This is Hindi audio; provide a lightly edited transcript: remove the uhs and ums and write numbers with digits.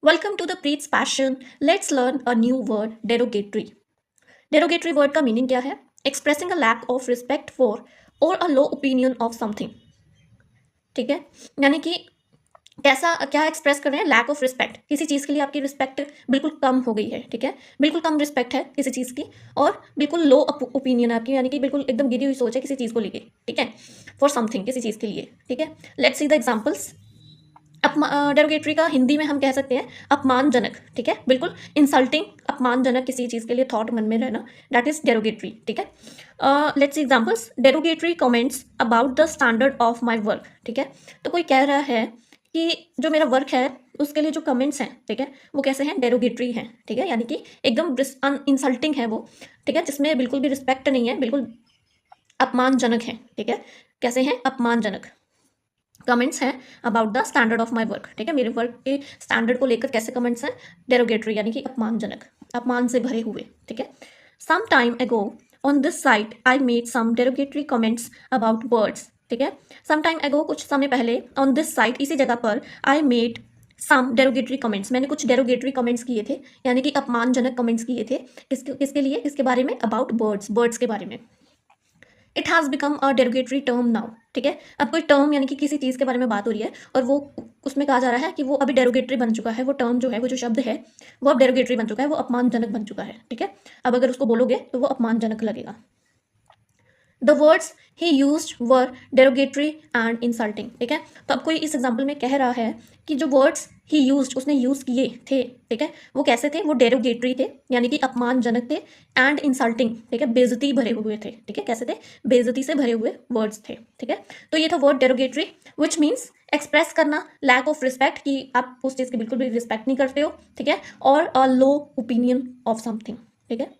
Welcome to the Preet's Passion. Let's learn a new word, derogatory. Derogatory word का मीनिंग क्या है? Expressing a lack of respect for or a low opinion of something. ठीक है, यानी कि कैसा क्या एक्सप्रेस कर रहे हैं? लैक ऑफ रिस्पेक्ट, किसी चीज़ के लिए आपकी रिस्पेक्ट बिल्कुल कम हो गई है। ठीक है, बिल्कुल कम रिस्पेक्ट है किसी चीज़ की और बिल्कुल लो ओपिनियन है आपकी, यानी कि बिल्कुल एकदम गिरी हुई सोच है किसी चीज़ को लेके। ठीक है, फॉर समथिंग, किसी चीज़ के लिए। ठीक है, let's see the examples. Derogatory का हिंदी में हम कह सकते हैं अपमानजनक। ठीक है, बिल्कुल इंसल्टिंग, अपमानजनक किसी चीज़ के लिए थॉट मन में रहना, दैट इज डेरोगेटरी। ठीक है, let's see examples. Derogatory comments about the standard of my work. ठीक है, तो कोई कह रहा है कि जो मेरा वर्क है उसके लिए जो कमेंट्स हैं, ठीक है, वो कैसे हैं? डेरोगेटरी हैं। ठीक है, यानी कि एकदम इंसल्टिंग है वो। ठीक है, जिसमें बिल्कुल भी रिस्पेक्ट नहीं है, बिल्कुल अपमानजनक है। ठीक है, कैसे हैं? अपमानजनक। कमेंट्स हैं about the standard of my work. ठीक है, मेरे वर्क के स्टैंडर्ड को लेकर कैसे कमेंट्स हैं? डेरोगेटरी, यानी कि अपमानजनक, अपमान से भरे हुए। ठीक है, some time ago on this site I made some derogatory comments about words. ठीक है, सम टाइम एगो, कुछ समय पहले, ऑन दिस साइट, इसी जगह पर, I made some derogatory comments, मैंने कुछ डेरोगेटरी कमेंट्स किए थे, यानी कि अपमानजनक कमेंट्स किए थे। किसके लिए? किसके बारे में? अबाउट बर्ड्स, बर्ड्स के बारे में। It has become a derogatory term now. ठीक है, अब कोई टर्म यानी कि किसी चीज़ के बारे में बात हो रही है और वो उसमें कहा जा रहा है कि वो अभी डेरोगेटरी बन चुका है। वो टर्म जो है, वो जो शब्द है, वो अब डेरोगेटरी बन चुका है, वो अपमानजनक बन चुका है। ठीक है, अब अगर उसको बोलोगे तो वो अपमानजनक लगेगा। The words he use were derogatory and insulting. ठीक है, तो अब कोई इस एग्जाम्पल में कह रहा है कि जो वर्ड्स ही यूज, उसने यूज किए थे, ठीक है, वो कैसे थे? वो डेरोगेटरी थे, यानी कि अपमानजनक थे, एंड इंसल्टिंग, ठीक है, बेइज्जती भरे हुए थे। ठीक है, कैसे थे? बेइज्जती से भरे हुए वर्ड्स थे। ठीक है, तो ये था word derogatory, which means express करना लैक ऑफ रिस्पेक्ट, कि आप उस चीज़ की बिल्कुल भी रिस्पेक्ट नहीं करते हो। ठीक है, और अ लो ओपिनियन ऑफ समथिंग। ठीक है।